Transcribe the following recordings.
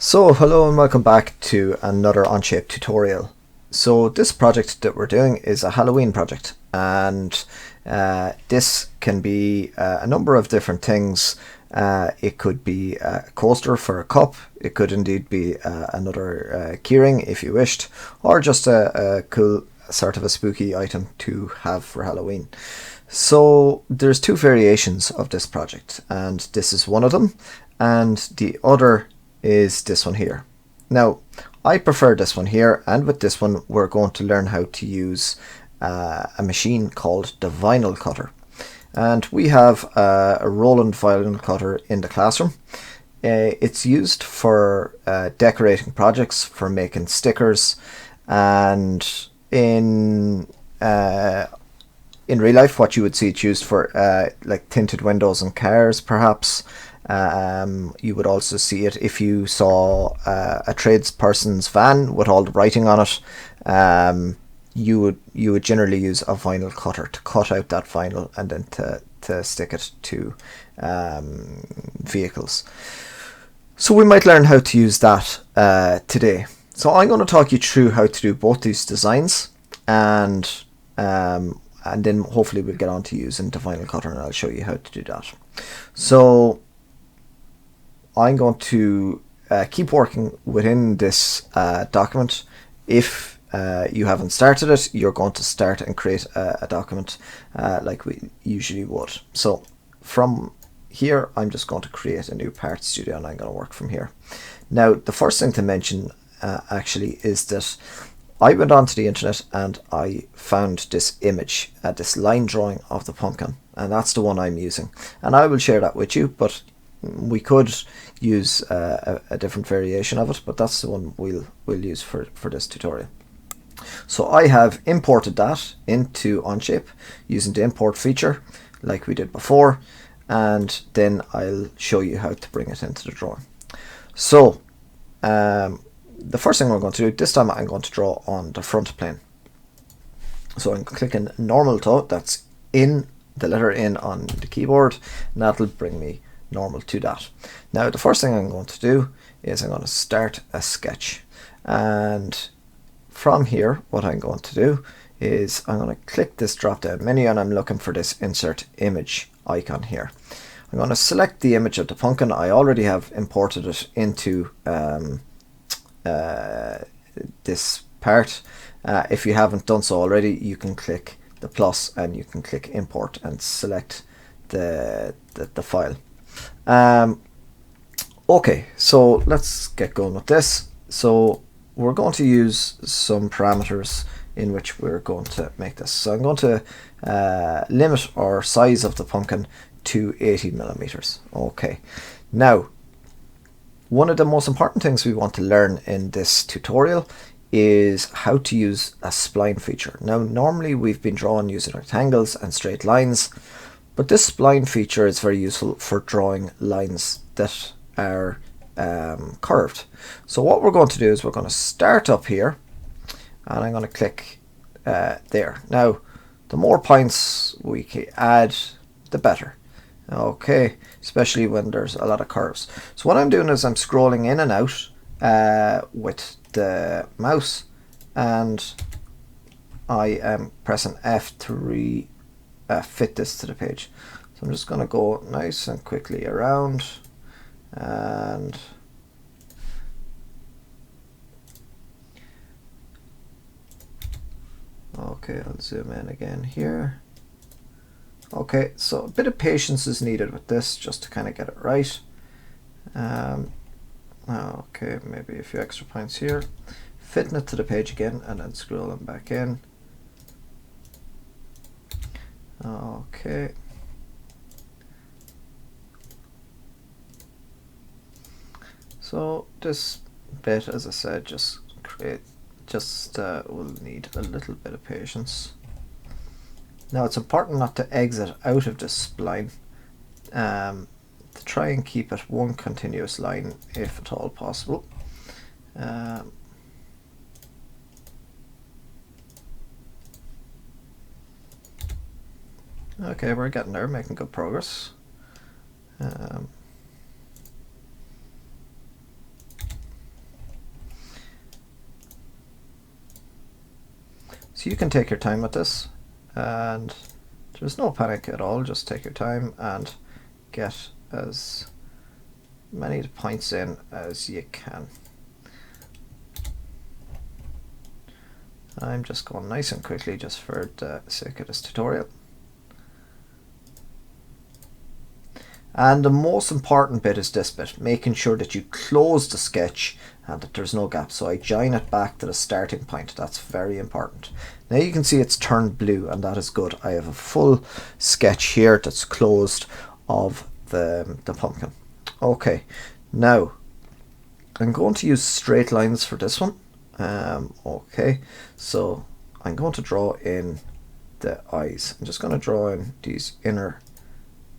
So hello and welcome back to another Onshape tutorial. So this project that we're doing is a Halloween project, and this can be a number of different things. It could be a coaster for a cup, it could indeed be another keyring if you wished, or just a cool sort of a spooky item to have for Halloween. So there's two variations of this project, and this is one of them, and the other is this one here. Now, I prefer this one here, and with this one we're going to learn how to use a machine called the vinyl cutter. And we have a Roland vinyl cutter in the classroom. It's used for decorating projects, for making stickers, and in real life what you would see it used for like tinted windows in cars perhaps. You would also see it if you saw a tradesperson's van with all the writing on it. You would generally use a vinyl cutter to cut out that vinyl and then to stick it to vehicles. So we might learn how to use that today. So I'm going to talk you through how to do both these designs, and then hopefully we'll get on to using the vinyl cutter, and I'll show you how to do that. So I'm going to keep working within this document. If you haven't started it, you're going to start and create a document like we usually would. So from here, I'm just going to create a new part studio, and I'm going to work from here. Now, the first thing to mention actually is that I went onto the internet and I found this image, this line drawing of the pumpkin, and that's the one I'm using. And I will share that with you, but we could use a different variation of it, but that's the one we'll use for this tutorial. So I have imported that into Onshape using the import feature like we did before, and then I'll show you how to bring it into the drawing. So the first thing I'm going to do, this time I'm going to draw on the front plane. So I'm clicking normal to, that's in, the letter in on the keyboard, and that'll bring me normal to that. Now the first thing I'm going to do is I'm going to start a sketch, and from here what I'm going to do is I'm going to click this drop down menu, and I'm looking for this insert image icon here. I'm going to select the image of the pumpkin. I already have imported it into this part. If you haven't done so already, you can click the plus and you can click import and select the file. Okay, so let's get going with this. So we're going to use some parameters in which we're going to make this. So I'm going to limit our size of the pumpkin to 80 millimeters. Okay, now one of the most important things we want to learn in this tutorial is how to use a spline feature. Now normally we've been drawing using rectangles and straight lines, but this spline feature is very useful for drawing lines that are curved. So what we're going to do is we're going to start up here, and I'm going to click there. Now the more points we can add, the better. Okay, especially when there's a lot of curves. So what I'm doing is I'm scrolling in and out with the mouse, and I am pressing F to fit this to the page. So I'm just going to go nice and quickly around, and okay, I'll zoom in again here. Okay, so a bit of patience is needed with this just to kind of get it right. Okay, maybe a few extra points here. Fitting it to the page again and then scrolling back in. Okay. So this bit, as I said, will need a little bit of patience. Now it's important not to exit out of this spline, to try and keep it one continuous line if at all possible. Okay, we're getting there, making good progress. So you can take your time with this, and there's no panic at all. Just take your time and get as many points in as you can. I'm just going nice and quickly just for the sake of this tutorial. And the most important bit is this bit, making sure that you close the sketch and that there's no gap. So I join it back to the starting point. That's very important. Now you can see it's turned blue, and that is good. I have a full sketch here that's closed of the pumpkin. Okay, now I'm going to use straight lines for this one. Okay, so I'm going to draw in the eyes. I'm just going to draw in these inner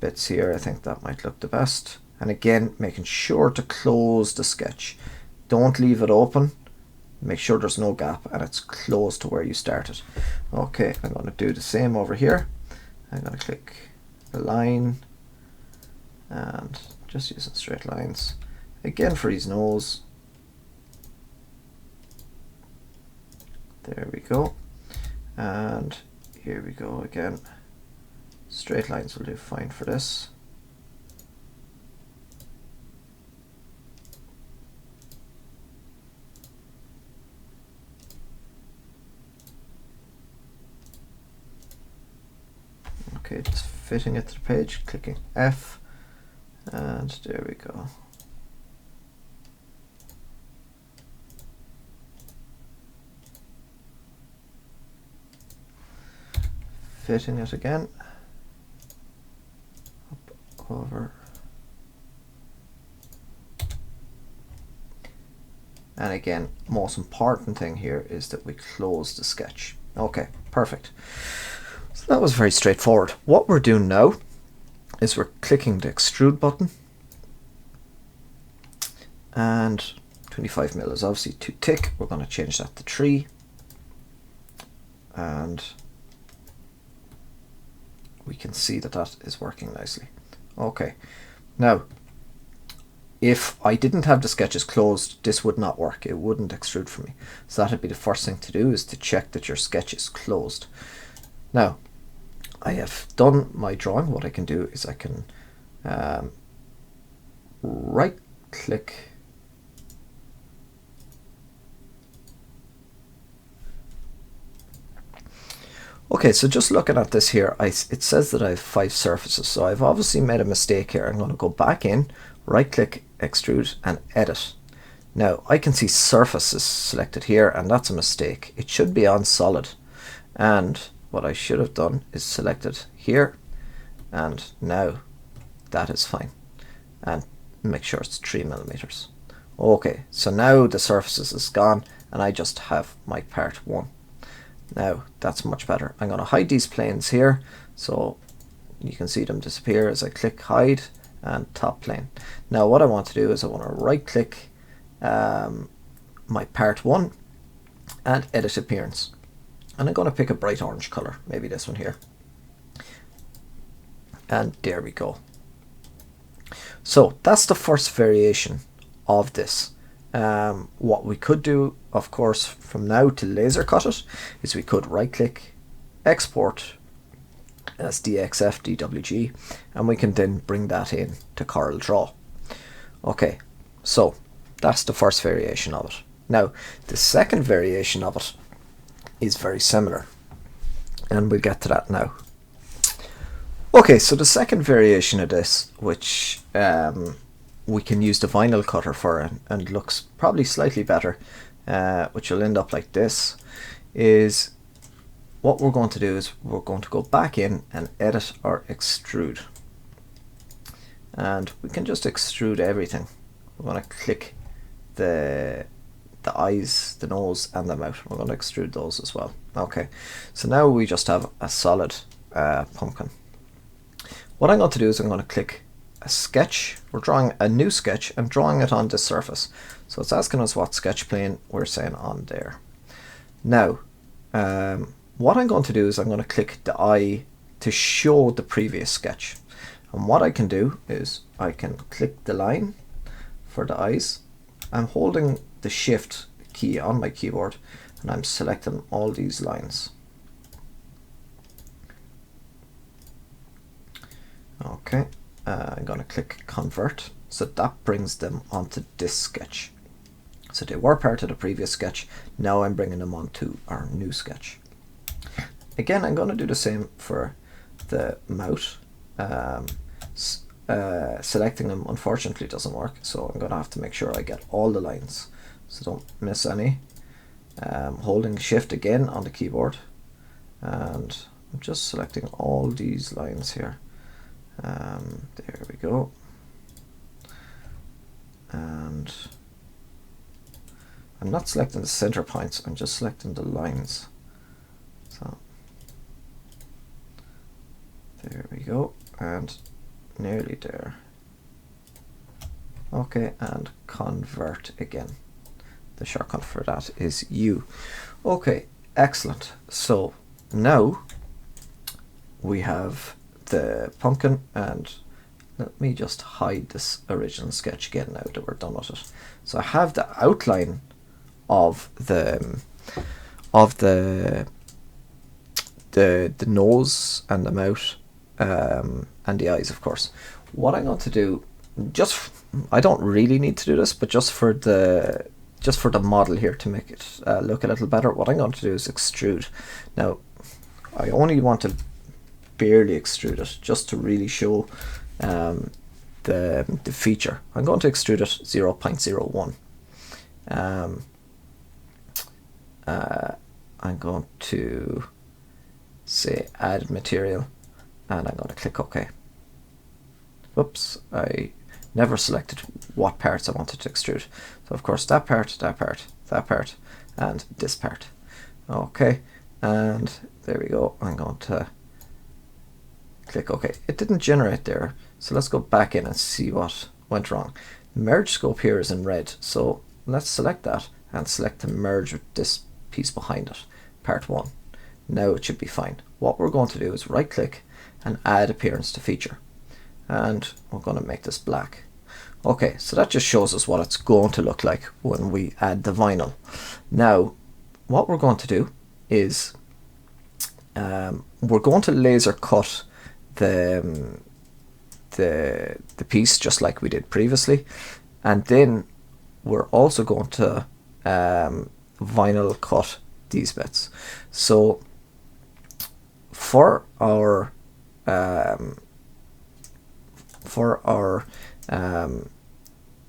bits here. I think that might look the best. And again, making sure to close the sketch. Don't leave it open. Make sure there's no gap and it's close to where you started. Okay, I'm going to do the same over here. I'm going to click the line and just using straight lines. Again for his nose. There we go. And here we go again. Straight lines will do fine for this. Okay, just fitting it to the page, clicking F, and there we go. Fitting it again. Up, over. And again, most important thing here is that we close the sketch. Okay, perfect. So that was very straightforward. What we're doing now is we're clicking the extrude button, and 25mm is obviously too thick. We're going to change that to 3, and we can see that that is working nicely. Okay, now if I didn't have the sketches closed, this would not work. It wouldn't extrude for me. So that would be the first thing to do, is to check that your sketch is closed. Now, I have done my drawing. What I can do is I can right click Okay, so just looking at this here, it says that I have 5 surfaces, so I've obviously made a mistake here. I'm going to go back in, right click, extrude, and edit. Now I can see surfaces selected here, and that's a mistake. It should be on solid, and what I should have done is selected here, and now that is fine, and make sure it's 3mm. Okay, so now the surfaces is gone and I just have my part 1. Now that's much better. I'm going to hide these planes here so you can see them disappear as I click hide and top plane. Now what I want to do is I want to right click my part 1 and edit appearance, and I'm going to pick a bright orange color, maybe this one here, and there we go. So that's the first variation of this. What we could do, of course, from now to laser cut it, is we could right click, export as DXF DWG, and we can then bring that in to Corel Draw. Okay, so that's the first variation of it. Now the second variation of it is very similar, and we'll get to that now. Okay, so the second variation of this, which we can use the vinyl cutter for, and looks probably slightly better, which will end up like this, is what we're going to do is we're going to go back in and edit or extrude, and we can just extrude everything. We're going to click the eyes, the nose, and the mouth. We're going to extrude those as well. Okay, so now we just have a solid pumpkin. What I'm going to do is I'm going to click a sketch. We're drawing a new sketch and drawing it on this surface. So it's asking us what sketch plane we're saying on there. Now, what I'm going to do is I'm going to click the eye to show the previous sketch. And what I can do is I can click the line for the eyes. I'm holding the shift key on my keyboard, and I'm selecting all these lines. Okay, I'm going to click convert, so that brings them onto this sketch. So they were part of the previous sketch, now I'm bringing them onto our new sketch. Again, I'm going to do the same for the mouth. Selecting them unfortunately doesn't work, so I'm going to have to make sure I get all the lines, so don't miss any. Holding shift again on the keyboard, and I'm just selecting all these lines here. There we go. And I'm not selecting the center points, I'm just selecting the lines. So there we go, and nearly there. Okay, and convert again. The shortcut for that is U. Okay, excellent. So now we have the pumpkin, and let me just hide this original sketch again now that we're done with it. So I have the outline of the nose and the mouth, and the eyes, of course. What I'm going to do, I don't really need to do this, but just for the model here, to make it look a little better, what I'm going to do is extrude. Now I only want to barely extrude it, just to really show the feature. I'm going to extrude it 0.01. I'm going to say add material, and I'm going to click OK. Whoops, I never selected what parts I wanted to extrude. So of course that part, that part, that part, and this part. Okay, and there we go. I'm going to click OK. It didn't generate there, so let's go back in and see what went wrong. The merge scope here is in red, so let's select that and select to merge with this piece behind it, part 1. Now it should be fine. What we're going to do is right click and add appearance to feature, and we're going to make this black. Okay, so that just shows us what it's going to look like when we add the vinyl. Now what we're going to do is we're going to laser cut the piece just like we did previously, and then we're also going to vinyl cut these bits. So for our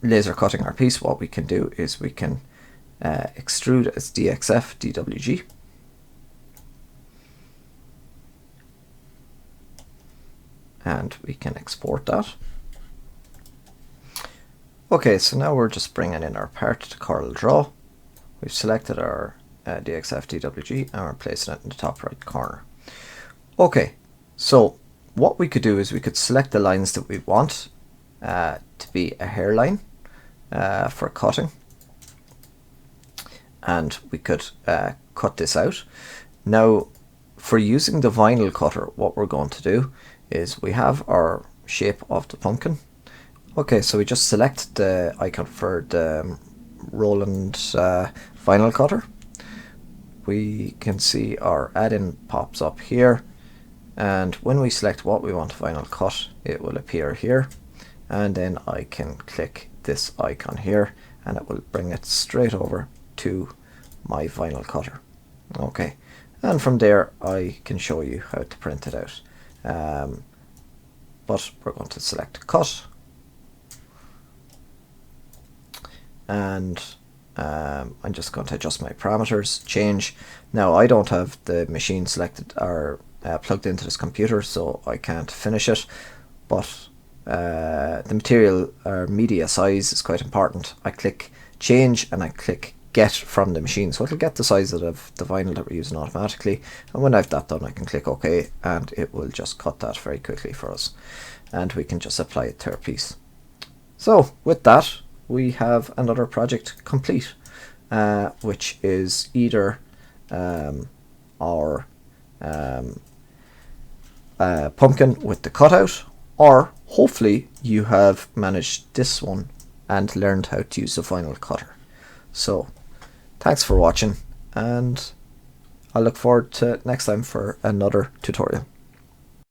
laser cutting our piece, what we can do is we can extrude as DXF DWG, and we can export that. Okay, so now we're just bringing in our part to Corel Draw. We've selected our DXF DWG and we're placing it in the top right corner. Okay, so what we could do is we could select the lines that we want to be a hairline for cutting, and we could cut this out. Now for using the vinyl cutter, what we're going to do is we have our shape of the pumpkin. Okay, so we just select the icon for the Roland vinyl cutter. We can see our add-in pops up here, and when we select what we want to vinyl cut, it will appear here, and then I can click this icon here and it will bring it straight over to my vinyl cutter. Okay, and from there I can show you how to print it out, but we're going to select cut, and I'm just going to adjust my parameters, change. Now I don't have the machine selected or plugged into this computer, so I can't finish it, but the material or media size is quite important. I click change and I click get from the machine, so it'll get the size of the vinyl that we're using automatically, and when I've that done I can click OK, and it will just cut that very quickly for us, and we can just apply it to our piece. So with that, we have another project complete, which is either our pumpkin with the cutout, or hopefully you have managed this one and learned how to use the vinyl cutter. So thanks for watching, and I look forward to next time for another tutorial.